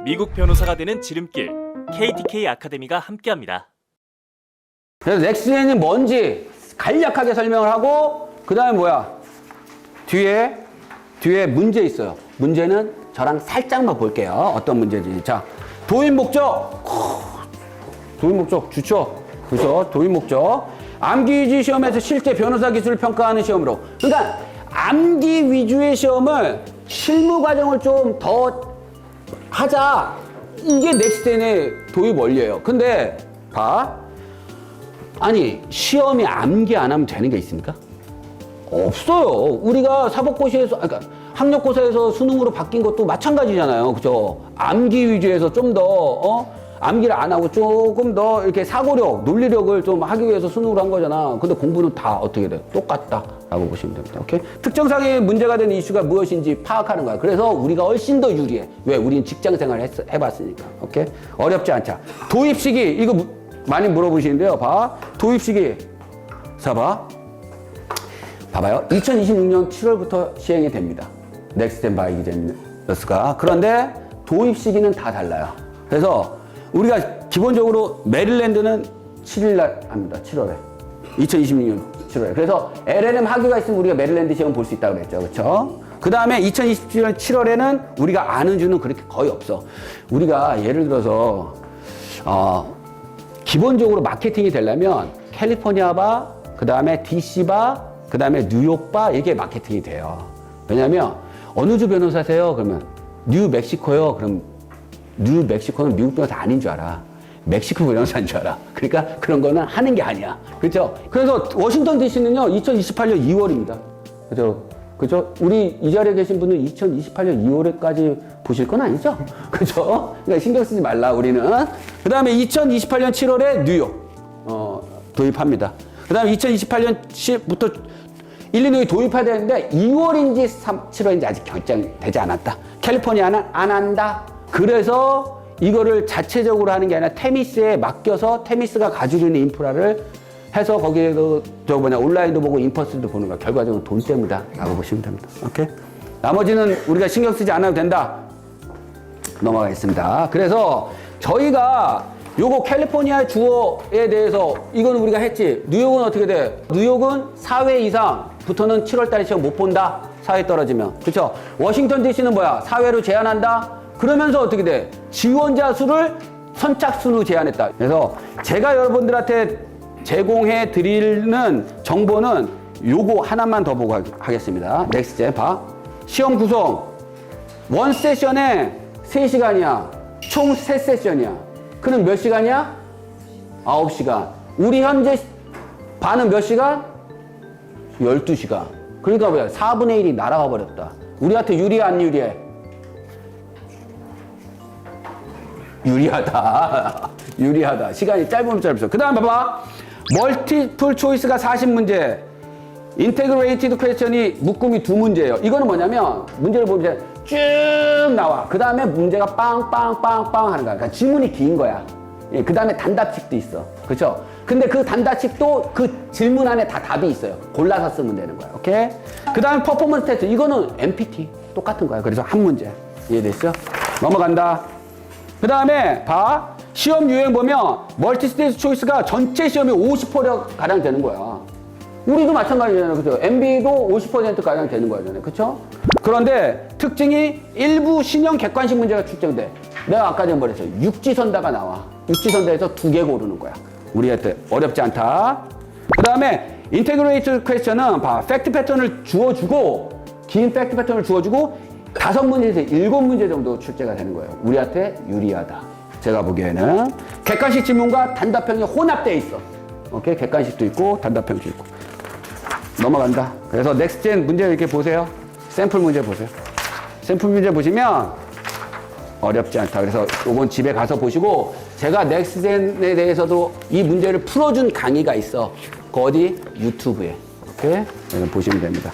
미국 변호사가 되는 지름길 KTK 아카데미가 함께합니다. 그래서 넥스트젠이 뭔지 간략하게 설명을 하고 그 다음에 뭐야? 뒤에 문제 있어요. 문제는 저랑 살짝만 볼게요. 어떤 문제인지. 자, 도입 목적. 도입 목적 좋죠? 그죠? 도입 목적. 암기 위주 시험에서 실제 변호사 기술을 평가하는 시험으로. 그러니까 암기 위주의 시험을 실무 과정을 좀 더 하자. 이게 넥스트젠의 도입 원리예요. 근데 봐. 아니 시험이 암기 안 하면 되는 게 있습니까? 없어요. 우리가 사법고시에서 그러니까 학력고사에서 수능으로 바뀐 것도 마찬가지잖아요. 그죠? 암기 위주에서 좀 더 암기를 안 하고 조금 더 이렇게 사고력, 논리력을 좀 하기 위해서 수능으로 한 거잖아. 근데 공부는 다 어떻게 돼? 똑같다라고 보시면 됩니다. 오케이? 특정상의 문제가 되는 이슈가 무엇인지 파악하는 거야. 그래서 우리가 훨씬 더 유리해. 왜? 우리는 직장 생활을 해봤으니까. 오케이? 어렵지 않자. 도입 시기 이거 많이 물어보시는데요. 봐. 도입 시기. 자, 봐봐요. 2026년 7월부터 시행이 됩니다. 넥스트젠 바이기제너스가. 그런데 도입 시기는 다 달라요. 그래서 우리가 기본적으로 메릴랜드는 7일 날 합니다. 7월에. 2026년 7월에. 그래서 LLM 학위가 있으면 우리가 메릴랜드 시험 볼 수 있다고 그랬죠. 그렇죠? 그 다음에 2027년 7월에는 우리가 아는 주는 그렇게 거의 없어. 우리가 예를 들어서 기본적으로 마케팅이 되려면 캘리포니아바, 그 다음에 DC바, 그 다음에 뉴욕바 이게 마케팅이 돼요. 왜냐하면 어느 주 변호사세요? 그러면 뉴멕시코요. 그럼 뉴멕시코는 미국 변호사 아닌 줄 알아. 멕시코 변호사인 줄 알아. 그러니까 그런 거는 하는 게 아니야. 그렇죠? 그래서 워싱턴 DC는요 2028년 2월입니다. 그죠? 우리 이 자리에 계신 분은 2028년 2월에까지 보실 건 아니죠? 그죠? 그러니까 신경 쓰지 말라 우리는. 그 다음에 2028년 7월에 뉴욕 도입합니다. 그 다음에 2028년부터 일리노이 도입해야 되는데 2월인지 7월인지 아직 결정되지 않았다. 캘리포니아는 안 한다. 그래서 이거를 자체적으로 하는 게 아니라 테미스에 맡겨서 테미스가 가지고 있는 인프라를 해서 거기에도 온라인도 보고 인퍼스도 보는 거야. 결과적으로 돈 때문이다 라고 보시면 됩니다. 오케이? 나머지는 우리가 신경 쓰지 않아도 된다. 넘어가겠습니다. 그래서 저희가 요거 캘리포니아 주어에 대해서 이거는 우리가 했지. 뉴욕은 어떻게 돼? 뉴욕은 4회 이상부터는 7월 달에 시험 못 본다. 4회 떨어지면. 그렇죠? 워싱턴 DC는 뭐야? 4회로 제한한다. 그러면서 어떻게 돼? 지원자 수를 선착순으로 제한했다. 그래서 제가 여러분들한테 제공해 드리는 정보는 요거 하나만 더 보고 하겠습니다. 넥스트젠 봐. 시험 구성. 원 세션에 3시간이야. 총 3세션이야. 그럼 몇 시간이야? 9시간. 우리 현재 반은 몇 시간? 12시간. 그러니까 뭐야? 4분의 1이 날아가 버렸다. 우리한테 유리해, 안 유리해? 유리하다. 시간이 짧으면 짧을수록. 그 다음 봐봐. 멀티플 초이스가 40문제. 인테그레이티드 퀘스천이 묶음이 2문제예요. 이거는 뭐냐면 문제를 보면 쭉 나와. 그 다음에 문제가 빵빵빵빵 하는 거야. 그러니까 질문이 긴 거야. 예, 그 다음에 단답식도 있어. 그렇죠? 근데 그 단답식도 그 질문 안에 다 답이 있어요. 골라서 쓰면 되는 거야. 오케이? 그 다음에 퍼포먼스 테스트. 이거는 MPT. 똑같은 거야. 그래서 한 문제. 이해됐어? 넘어간다. 그 다음에 봐. 시험 유형 보면 멀티 스테이지 초이스가 전체 시험이 50%가량 되는 거야. 우리도 마찬가지잖아요. 그죠? MB도 50%가량 되는 거잖아요. 그쵸? 그런데 특징이 일부 신형 객관식 문제가 출제돼. 내가 아까 전에 말했어요. 육지선다가 나와. 육지선다에서 2개 고르는 거야. 우리한테 어렵지 않다. 그 다음에 인테그레이트 퀘스천은 봐. 팩트 패턴을 주어주고 긴 팩트 패턴을 주어주고 5문제에서 7문제 정도 출제가 되는 거예요. 우리한테 유리하다. 제가 보기에는 객관식 질문과 단답형이 혼합되어 있어. 오케이? 객관식도 있고 단답형도 있고. 넘어간다. 그래서 넥스트젠 문제 이렇게 보세요. 샘플 문제 보세요. 샘플 문제 보시면 어렵지 않다. 그래서 이건 집에 가서 보시고 제가 넥스트젠에 대해서도 이 문제를 풀어준 강의가 있어. 그 어디? 유튜브에. 오케이? 보시면 됩니다.